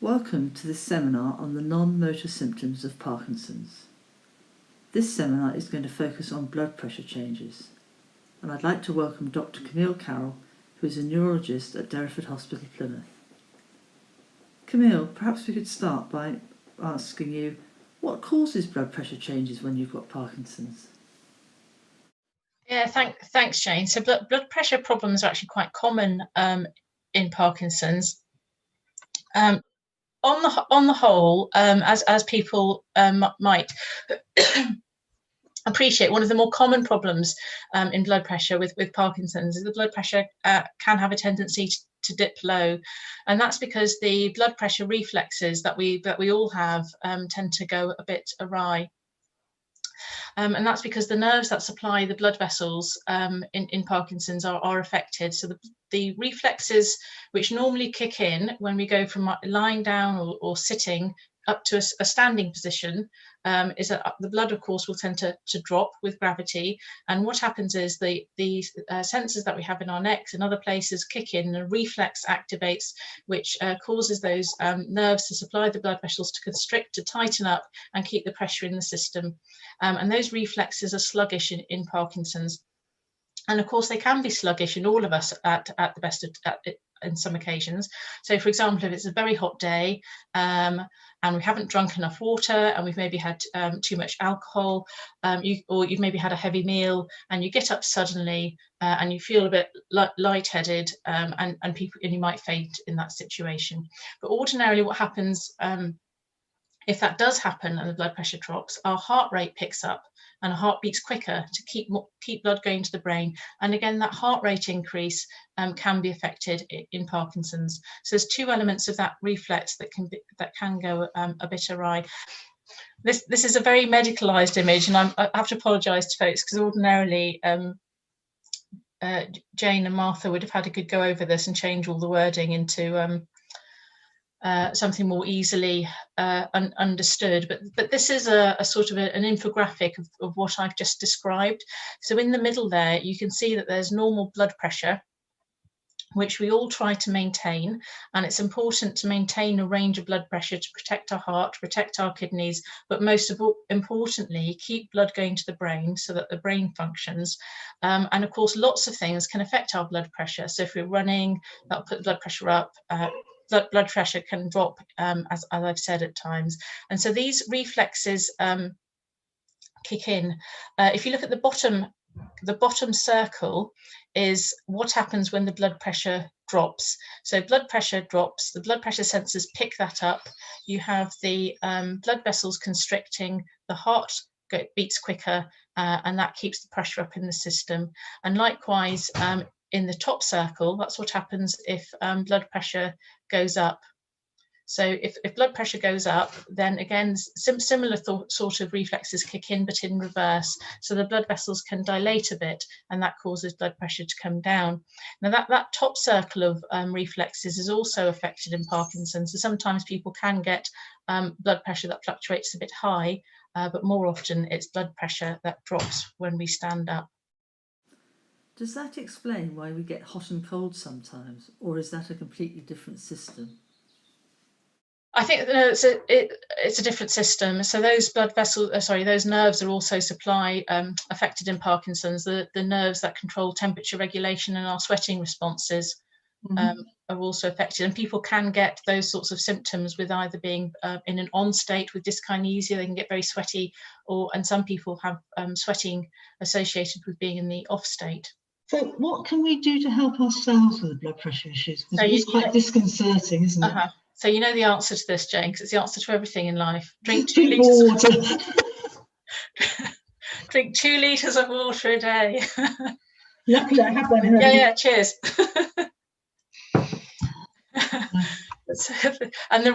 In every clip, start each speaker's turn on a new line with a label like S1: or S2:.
S1: Welcome to this seminar on the non-motor symptoms of Parkinson's. This seminar is going to focus on blood pressure changes, and I'd like to welcome Dr. Camille Carroll, who is a neurologist at Derriford Hospital, Plymouth. Camille, perhaps we could start by asking you, what causes blood pressure changes when you've got Parkinson's?
S2: Yeah, thanks, Jane. So blood pressure problems are actually quite common in Parkinson's. On the whole, as people might appreciate, one of the more common problems in blood pressure with Parkinson's is the blood pressure can have a tendency to dip low, and that's because the blood pressure reflexes that we all have tend to go a bit awry. And that's because the nerves that supply the blood vessels in Parkinson's are affected. So the reflexes which normally kick in when we go from lying down or sitting up to a standing position is that the blood, of course, will tend to drop with gravity. And what happens is the sensors that we have in our necks and other places kick in, and a reflex activates, which causes those nerves to supply the blood vessels to constrict, to tighten up, and keep the pressure in the system. And those reflexes are sluggish in Parkinson's. And of course, they can be sluggish in all of us at the best of in some occasions. So, for example, if it's a very hot day and we haven't drunk enough water, and we've maybe had too much alcohol, or you've maybe had a heavy meal, and you get up suddenly and you feel a bit lightheaded, and you might faint in that situation. But ordinarily, what happens if that does happen and the blood pressure drops, our heart rate picks up and our heart beats quicker to keep blood going to the brain. And again, that heart rate increase can be affected in Parkinson's. So there's two elements of that reflex that can go a bit awry. This is a very medicalized image, and I have to apologize to folks because ordinarily Jane and Martha would have had a good go over this and change all the wording into something more easily understood, but this is a sort of an infographic of what I've just described. So in the middle there, you can see that there's normal blood pressure, which we all try to maintain, and it's important to maintain a range of blood pressure to protect our heart, to protect our kidneys, but most importantly, keep blood going to the brain so that the brain functions. And of course, lots of things can affect our blood pressure. So if we're running, that'll put the blood pressure up. Blood pressure can drop, as I've said, at times. And so these reflexes kick in. If you look at the bottom circle is what happens when the blood pressure drops. So blood pressure drops, the blood pressure sensors pick that up. You have the blood vessels constricting, the heart beats quicker, and that keeps the pressure up in the system. And likewise, in the top circle, that's what happens if blood pressure goes up. So if blood pressure goes up, then again, similar sort of reflexes kick in, but in reverse. So the blood vessels can dilate a bit, and that causes blood pressure to come down. Now that top circle of reflexes is also affected in Parkinson's. So sometimes people can get blood pressure that fluctuates a bit high, but more often it's blood pressure that drops when we stand up.
S1: Does that explain why we get hot and cold sometimes, or is that a completely different system?
S2: I think it's a different system. So those those nerves are also affected in Parkinson's. The nerves that control temperature regulation and our sweating responses are also affected. And people can get those sorts of symptoms with either being in an on state with dyskinesia, they can get very sweaty, and some people have sweating associated with being in the off state.
S3: So what can we do to help ourselves with the blood pressure issues? Because it's quite disconcerting, isn't it?
S2: So you know the answer to this, Jane, because it's the answer to everything in life.
S3: Drink 2 litres of water.
S2: Drink 2 litres of water a day.
S3: Luckily, I have one.
S2: Yeah, cheers. And the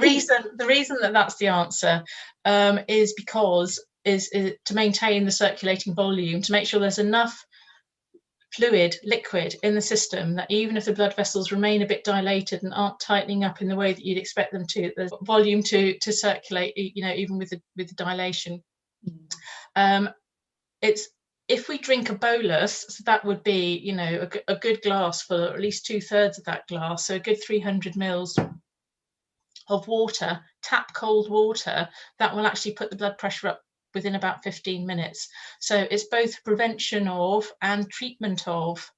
S2: reason that's the answer is because is to maintain the circulating volume, to make sure there's enough liquid in the system that even if the blood vessels remain a bit dilated and aren't tightening up in the way that you'd expect them to, there's volume to circulate, even with the dilation. It's if we drink a bolus, so that would be a good glass full, or at least 2/3 of that glass, so a good 300 mils of water, tap cold water, that will actually put the blood pressure up within about 15 minutes. So it's both prevention of and treatment of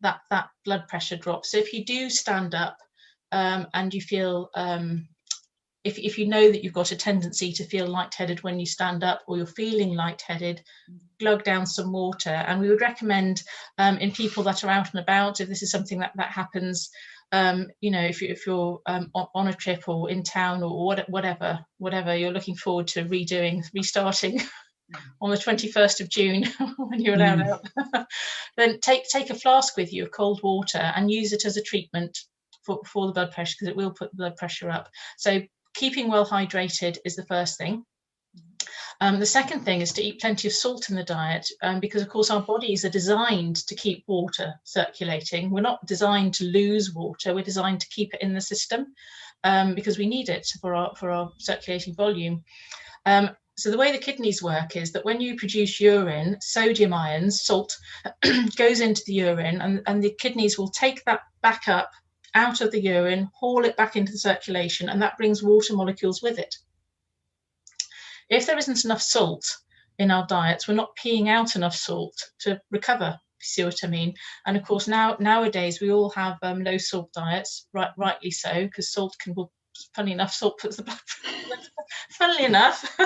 S2: that blood pressure drop. So if you do stand up and you feel, if you know that you've got a tendency to feel lightheaded when you stand up, or you're feeling lightheaded, glug down some water. And we would recommend in people that are out and about, if this is something that happens, you know, if you're on a trip or in town or whatever you're looking forward to restarting on the 21st of June when you're allowed out, then take a flask with you of cold water and use it as a treatment for the blood pressure, because it will put the blood pressure up. So keeping well hydrated is the first thing. The second thing is to eat plenty of salt in the diet, because of course our bodies are designed to keep water circulating. We're not designed to lose water, we're designed to keep it in the system, because we need it for our circulating volume. So the way the kidneys work is that when you produce urine, sodium ions, salt, goes into the urine, and the kidneys will take that back up out of the urine, haul it back into the circulation, and that brings water molecules with it. If there isn't enough salt in our diets, we're not peeing out enough salt to recover, you see what I mean? And of course, nowadays we all have low salt diets, rightly so, because salt can, well, funnily enough, salt puts the blood funnily enough,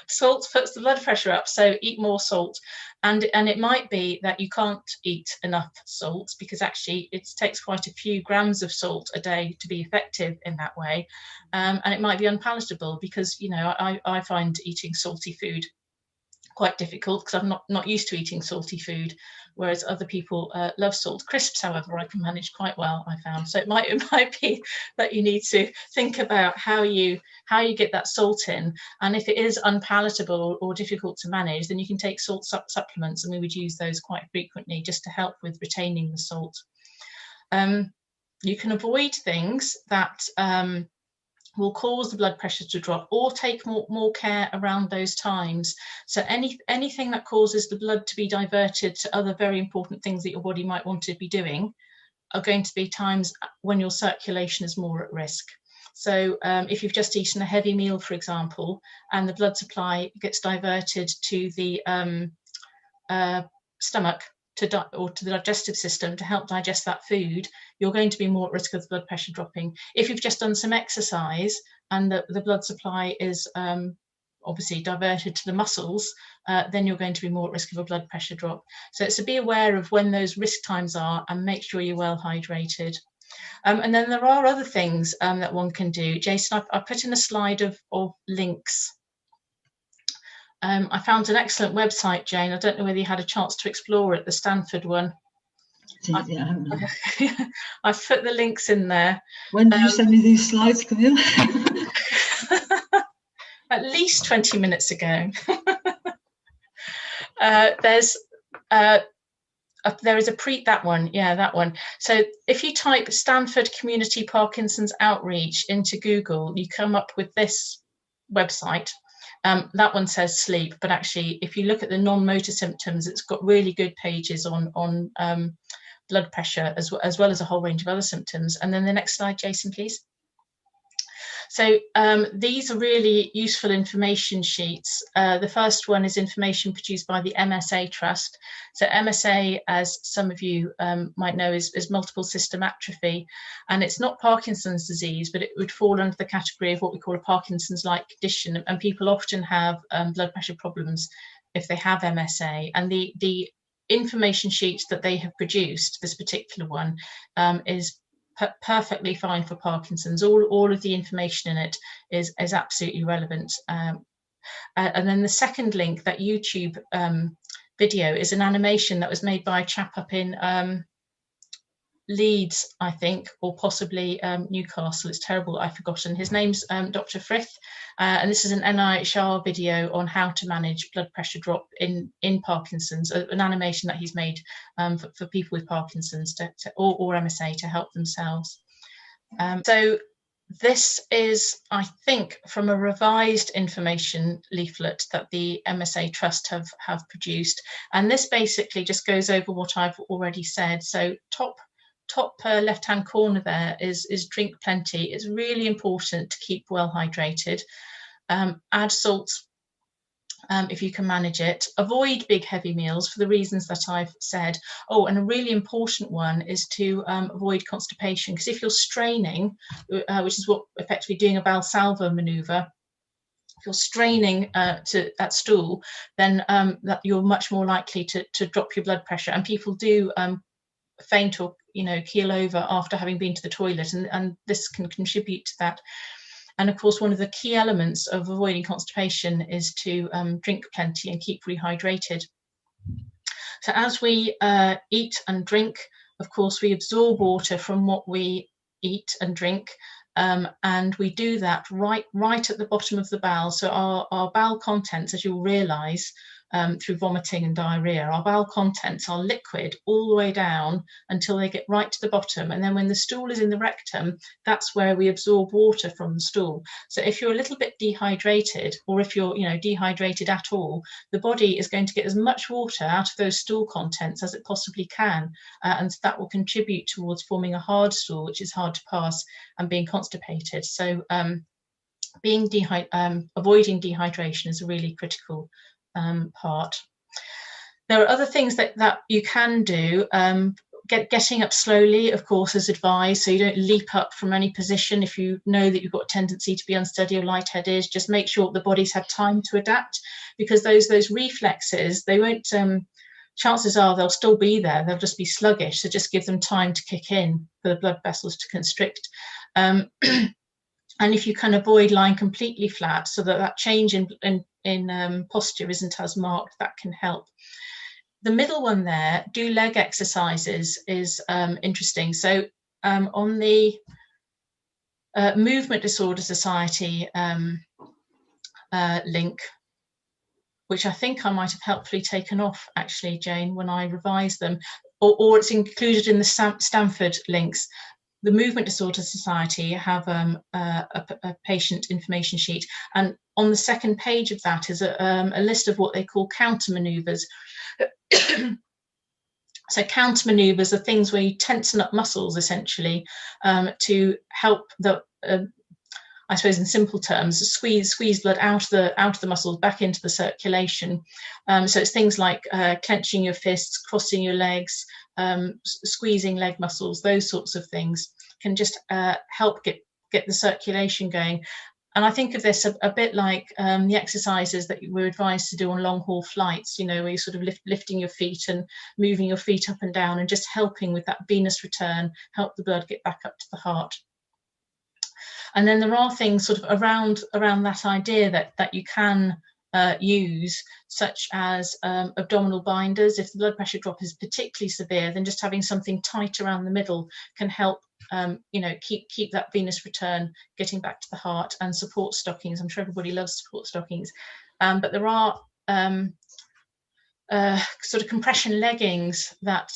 S2: salt puts the blood pressure up, so eat more salt. And it might be that you can't eat enough salt, because actually it takes quite a few grams of salt a day to be effective in that way. And it might be unpalatable, because, you know, I find eating salty food quite difficult, because I'm not used to eating salty food, whereas other people love salt. Crisps, however, I can manage quite well, I found. So it might be that you need to think about how you get that salt in, and if it is unpalatable or difficult to manage, then you can take salt supplements, and we would use those quite frequently just to help with retaining the salt. You can avoid things that will cause the blood pressure to drop, or take more care around those times. So anything that causes the blood to be diverted to other very important things that your body might want to be doing are going to be times when your circulation is more at risk. So if you've just eaten a heavy meal, for example, and the blood supply gets diverted to the stomach or to the digestive system to help digest that food, you're going to be more at risk of the blood pressure dropping. If you've just done some exercise and the blood supply is obviously diverted to the muscles, then you're going to be more at risk of a blood pressure drop. So be aware of when those risk times are, and make sure you're well hydrated. And then there are other things that one can do. Jason, I put in a slide of links. I found an excellent website, Jane. I don't know whether you had a chance to explore it, the Stanford one. I've put the links in there.
S3: When did you send me these slides, Camille?
S2: At least 20 minutes ago. There is that one. So if you type Stanford Community Parkinson's Outreach into Google, you come up with this website. That one says sleep, but actually, if you look at the non-motor symptoms, it's got really good pages on blood pressure as well as a whole range of other symptoms. And then the next slide, Jason, please. So these are really useful information sheets. The first one is information produced by the MSA Trust. So MSA, as some of you might know, is multiple system atrophy, and it's not Parkinson's disease, but it would fall under the category of what we call a Parkinson's-like condition, and people often have blood pressure problems if they have MSA. And the information sheets that they have produced, this particular one, is perfectly fine for Parkinson's. All of the information in it is absolutely relevant. And then the second link, that YouTube video, is an animation that was made by a chap up in Leeds, I think, or possibly Newcastle. It's terrible, I've forgotten. His name's Dr. Frith, and this is an NIHR video on how to manage blood pressure drop in Parkinson's, an animation that he's made for people with Parkinson's or MSA to help themselves. So this is, I think, from a revised information leaflet that the MSA Trust have produced, and this basically just goes over what I've already said. So top top left-hand corner there is drink plenty. It's really important to keep well hydrated. Add salt if you can manage it. Avoid big heavy meals for the reasons that I've said. Oh, and a really important one is to avoid constipation, because if you're straining, which is what effectively doing a Valsalva maneuver, if you're straining to that stool, then that you're much more likely to drop your blood pressure. And people do faint or keel over after having been to the toilet, and this can contribute to that. And of course, one of the key elements of avoiding constipation is to drink plenty and keep rehydrated. So as we eat and drink, of course, we absorb water from what we eat and drink, and we do that right at the bottom of the bowel. So our bowel contents, as you'll realise, through vomiting and diarrhea, our bowel contents are liquid all the way down until they get right to the bottom, and then when the stool is in the rectum, that's where we absorb water from the stool. So if you're a little bit dehydrated, or if you're dehydrated at all, the body is going to get as much water out of those stool contents as it possibly can, and that will contribute towards forming a hard stool, which is hard to pass, and being constipated. So avoiding dehydration is a really critical part. There are other things that you can do. Getting up slowly, of course, is advised, so you don't leap up from any position. If you know that you've got a tendency to be unsteady or lightheaded, just make sure the body's had time to adapt, because those reflexes, they won't, chances are they'll still be there, they'll just be sluggish, so just give them time to kick in for the blood vessels to constrict. And if you can avoid lying completely flat, so that change in posture isn't as marked, that can help. The middle one there, do leg exercises, is interesting. So on the Movement Disorder Society link, which I think I might have helpfully taken off, actually, Jane, when I revised them, or it's included in the Stanford links. The Movement Disorder Society have a patient information sheet, and on the second page of that is a list of what they call counter manoeuvres. So counter manoeuvres are things where you tension up muscles, essentially, to help the, I suppose in simple terms, squeeze blood out of the muscles back into the circulation. So it's things like clenching your fists, crossing your legs, squeezing leg muscles, those sorts of things can just help get the circulation going. And I think of this a bit like the exercises that we're advised to do on long haul flights, where you're sort of lifting your feet and moving your feet up and down, and just helping with that venous return, help the blood get back up to the heart. And then there are things sort of around that idea that you can use, such as abdominal binders. If the blood pressure drop is particularly severe, then just having something tight around the middle can help keep that venous return getting back to the heart. And support stockings, I'm sure everybody loves support stockings, but there are sort of compression leggings that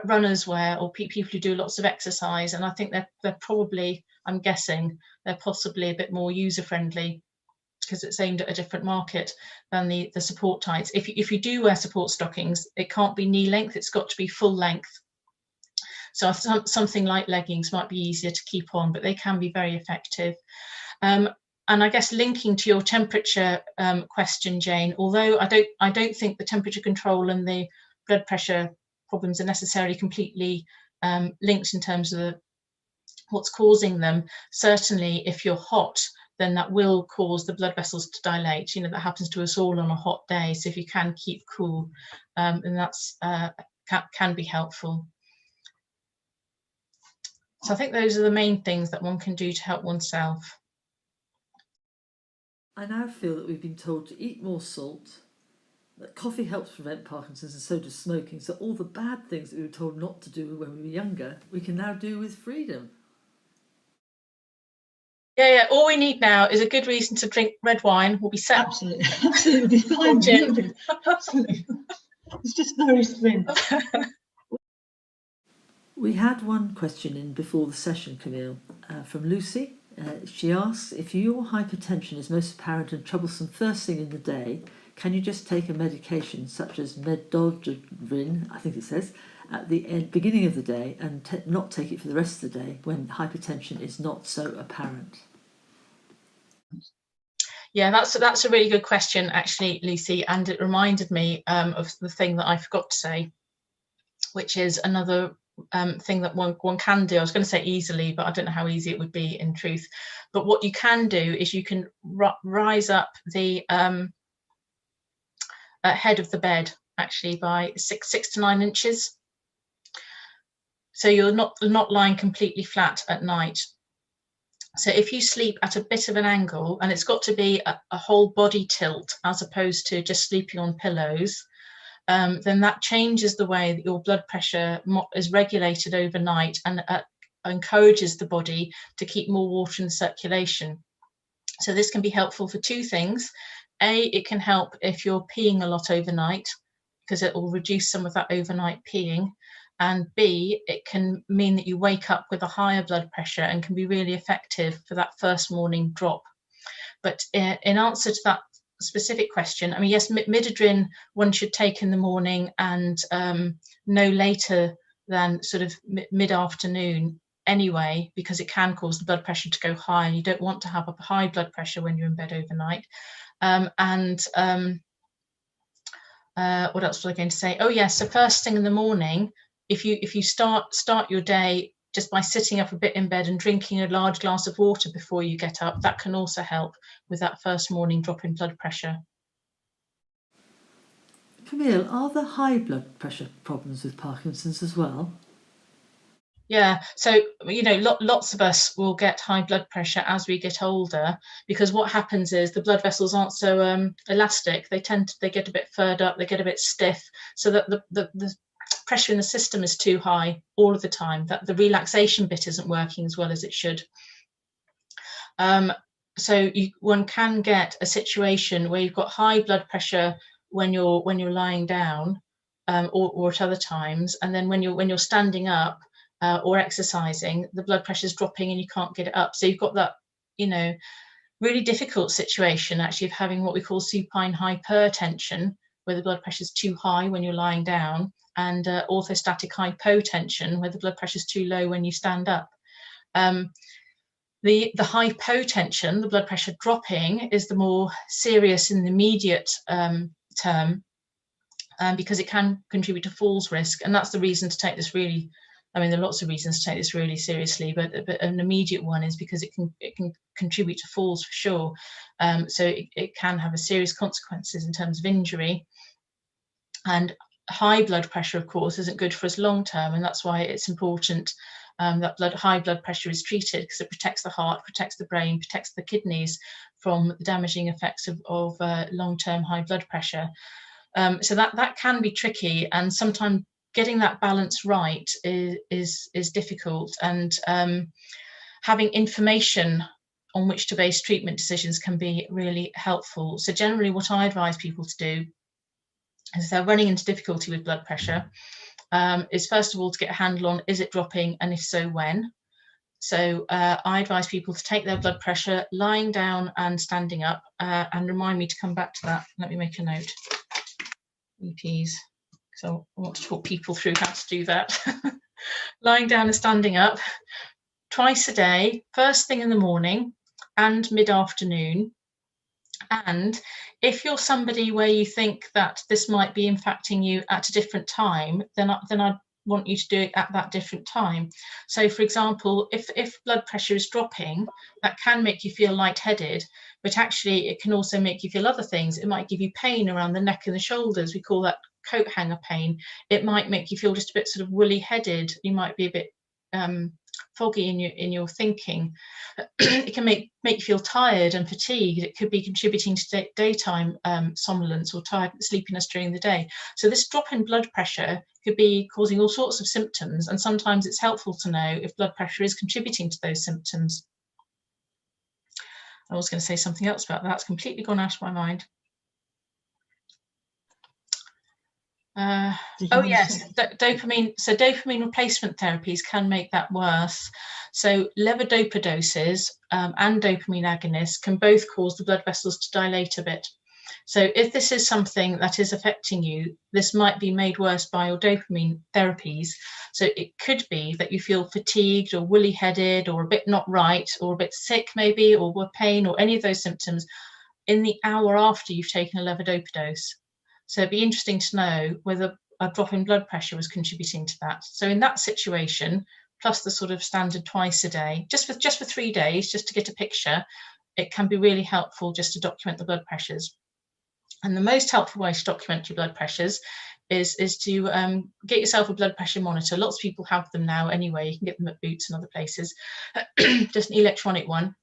S2: runners wear, or people who do lots of exercise, and I think they're probably, I'm guessing, they're possibly a bit more user friendly, because it's aimed at a different market than the support tights. If you do wear support stockings, it can't be knee length, it's got to be full length. So something like leggings might be easier to keep on, but they can be very effective. And I guess linking to your temperature question, Jane, although I don't think the temperature control and the blood pressure problems are necessarily completely linked in terms of what's causing them. Certainly, if you're hot, then that will cause the blood vessels to dilate. That happens to us all on a hot day. So if you can keep cool, then that's can be helpful. So I think those are the main things that one can do to help oneself.
S1: I now feel that we've been told to eat more salt, that coffee helps prevent Parkinson's, and so does smoking. So all the bad things that we were told not to do when we were younger, we can now do with freedom. Yeah.
S2: All we need now is a good reason to drink red wine. We'll be set.
S3: Absolutely fine. Absolutely. It's just very slim.
S1: We had one question in before the session, Camille, from Lucy. She asks, if your hypertension is most apparent and troublesome first thing in the day, can you just take a medication such as Medoldrin, I think it says, at the beginning of the day and not take it for the rest of the day when hypertension is not so apparent?
S2: Yeah, that's a really good question, actually, Lucy, and it reminded me of the thing that I forgot to say, which is another thing that one can do. I was going to say easily, but I don't know how easy it would be in truth. But what you can do is you can rise up the head of the bed, actually, by 6 to 9 inches. So you're not lying completely flat at night. So if you sleep at a bit of an angle, and it's got to be a whole body tilt as opposed to just sleeping on pillows, then that changes the way that your blood pressure is regulated overnight and encourages the body to keep more water in circulation. So this can be helpful for two things. A, it can help if you're peeing a lot overnight, because it will reduce some of that overnight peeing. And B, it can mean that you wake up with a higher blood pressure and can be really effective for that first morning drop. But in answer to that specific question, I mean, yes, midodrine one should take in the morning and no later than sort of mid-afternoon anyway, because it can cause the blood pressure to go high, and you don't want to have a high blood pressure when you're in bed overnight. What else was I going to say? Oh yes, so first thing in the morning, if you start your day just by sitting up a bit in bed and drinking a large glass of water before you get up, that can also help with that first morning drop in blood pressure.
S1: Camille, are there high blood pressure problems with Parkinson's as well?
S2: Yeah, so lots of us will get high blood pressure as we get older, because what happens is the blood vessels aren't so elastic. They get a bit furred up, they get a bit stiff, so that the pressure in the system is too high all of the time, that the relaxation bit isn't working as well as it should. So one can get a situation where you've got high blood pressure when you're lying down, or at other times, and then when you're standing up or exercising, the blood pressure is dropping and you can't get it up. So you've got that, really difficult situation actually of having what we call supine hypertension, where the blood pressure is too high when you're lying down, and orthostatic hypotension, where the blood pressure is too low when you stand up. The hypotension, the blood pressure dropping, is the more serious in the immediate term, because it can contribute to falls risk, and that's the reason to take this really. I mean, there are lots of reasons to take this really seriously, but an immediate one is because it can contribute to falls for sure. So it can have a serious consequences in terms of injury. And high blood pressure, of course, isn't good for us long term, and that's why it's important that high blood pressure is treated, because it protects the heart, protects the brain, protects the kidneys from the damaging effects of long-term high blood pressure. So that can be tricky, and sometimes getting that balance right is difficult, and having information on which to base treatment decisions can be really helpful. So generally what I advise people to do is, if they're running into difficulty with blood pressure, is first of all to get a handle on, is it dropping, and if so, when? So I advise people to take their blood pressure lying down and standing up, and remind me to come back to that. Let me make a note. EPs. So I want to talk people through how to do that. Lying down and standing up twice a day, first thing in the morning and mid-afternoon. And if you're somebody where you think that this might be impacting you at a different time, then I'd want you to do it at that different time. So for example, if blood pressure is dropping, that can make you feel lightheaded, but actually it can also make you feel other things. It might give you pain around the neck and the shoulders. We call that coat hanger pain. It might make you feel just a bit sort of woolly headed. You might be a bit foggy in your thinking. It can make you feel tired and fatigued. It could be contributing to daytime somnolence or tired sleepiness during the day. So this drop in blood pressure could be causing all sorts of symptoms, and sometimes it's helpful to know if blood pressure is contributing to those symptoms. I was going to say something else about that. It's completely gone out of my mind. Oh yes, dopamine. So dopamine replacement therapies can make that worse. So levodopa doses and dopamine agonists can both cause the blood vessels to dilate a bit. So if this is something that is affecting you, this might be made worse by your dopamine therapies. So it could be that you feel fatigued or woolly-headed or a bit not right or a bit sick maybe, or with pain or any of those symptoms in the hour after you've taken a levodopa dose. So it'd be interesting to know whether a drop in blood pressure was contributing to that. So in that situation, plus the sort of standard twice a day, just for 3 days, just to get a picture, it can be really helpful just to document the blood pressures. And the most helpful way to document your blood pressures is to get yourself a blood pressure monitor. Lots of people have them now anyway. You can get them at Boots and other places, just an electronic one.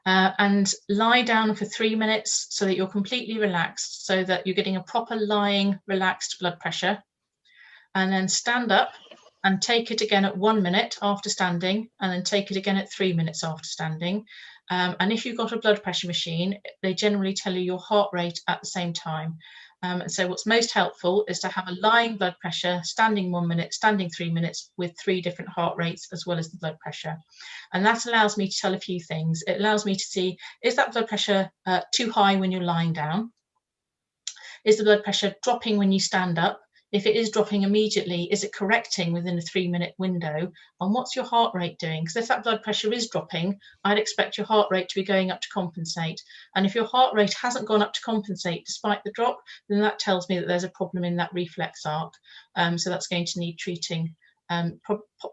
S2: And lie down for 3 minutes so that you're completely relaxed, so that you're getting a proper lying, relaxed blood pressure. And then stand up and take it again at 1 minute after standing, and then take it again at 3 minutes after standing. And if you've got a blood pressure machine, they generally tell you your heart rate at the same time. And so what's most helpful is to have a lying blood pressure, standing 1 minute, standing 3 minutes, with 3 different heart rates as well as the blood pressure. And that allows me to tell a few things. It allows me to see, is that blood pressure too high when you're lying down? Is the blood pressure dropping when you stand up? If it is dropping immediately, is it correcting within a 3 minute window? And what's your heart rate doing? Because if that blood pressure is dropping, I'd expect your heart rate to be going up to compensate. And if your heart rate hasn't gone up to compensate despite the drop, then that tells me that there's a problem in that reflex arc. So that's going to need treating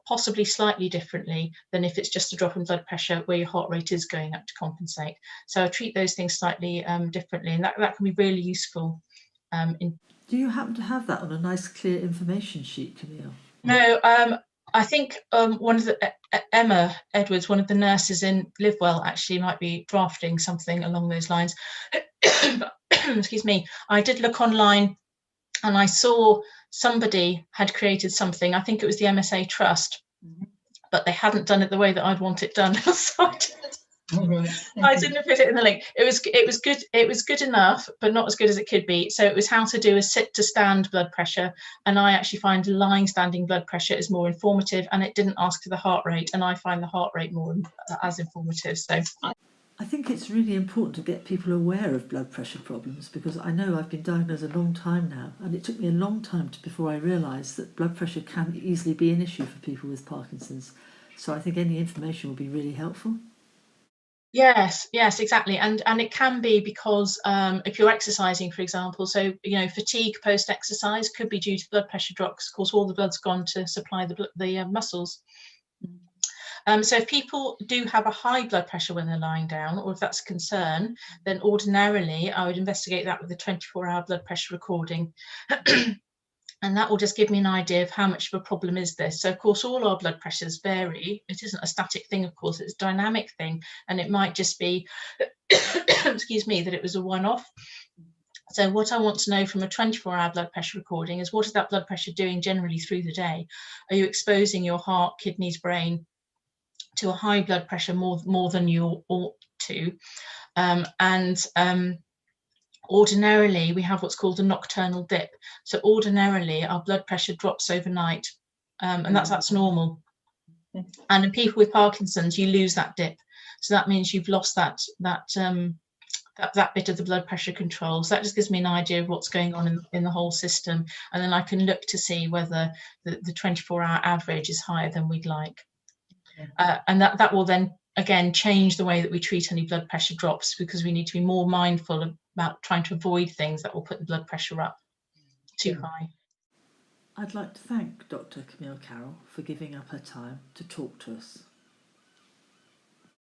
S2: possibly slightly differently than if it's just a drop in blood pressure where your heart rate is going up to compensate. So I treat those things slightly differently, and that can be really useful.
S1: Do you happen to have that on a nice clear information sheet, Camille?
S2: No, I think one of the Emma Edwards, one of the nurses in Livewell, actually might be drafting something along those lines. Excuse me. I did look online and I saw somebody had created something. I think it was the MSA Trust, but they hadn't done it the way that I'd want it done. So I didn't put it in the link. It was good. It was good enough, but not as good as it could be. So it was how to do a sit to stand blood pressure, and I actually find lying standing blood pressure is more informative, and it didn't ask for the heart rate, and I find the heart rate more as informative. So
S1: I think it's really important to get people aware of blood pressure problems, because I know I've been diagnosed a long time now, and it took me a long time before I realised that blood pressure can easily be an issue for people with Parkinson's. So I think any information will be really helpful.
S2: Yes, exactly. And it can be because if you're exercising, for example, so, fatigue post-exercise could be due to blood pressure drops. Of course, all the blood's gone to supply the muscles. So if people do have a high blood pressure when they're lying down, or if that's a concern, then ordinarily I would investigate that with a 24-hour blood pressure recording. And that will just give me an idea of how much of a problem is this. So, of course, all our blood pressures vary. It isn't a static thing, of course, it's a dynamic thing. And it might just be, excuse me, that it was a one-off. So what I want to know from a 24-hour blood pressure recording is, what is that blood pressure doing generally through the day? Are you exposing your heart, kidneys, brain to a high blood pressure more than you ought to? Ordinarily, we have what's called a nocturnal dip. So ordinarily, our blood pressure drops overnight, and that's normal. And in people with Parkinson's, you lose that dip. So that means you've lost that bit of the blood pressure control. So that just gives me an idea of what's going on in the whole system. And then I can look to see whether the 24-hour average is higher than we'd like. And that will then, again, change the way that we treat any blood pressure drops, because we need to be more mindful about trying to avoid things that will put the blood pressure up too high.
S1: I'd like to thank Dr. Camille Carroll for giving up her time to talk to us.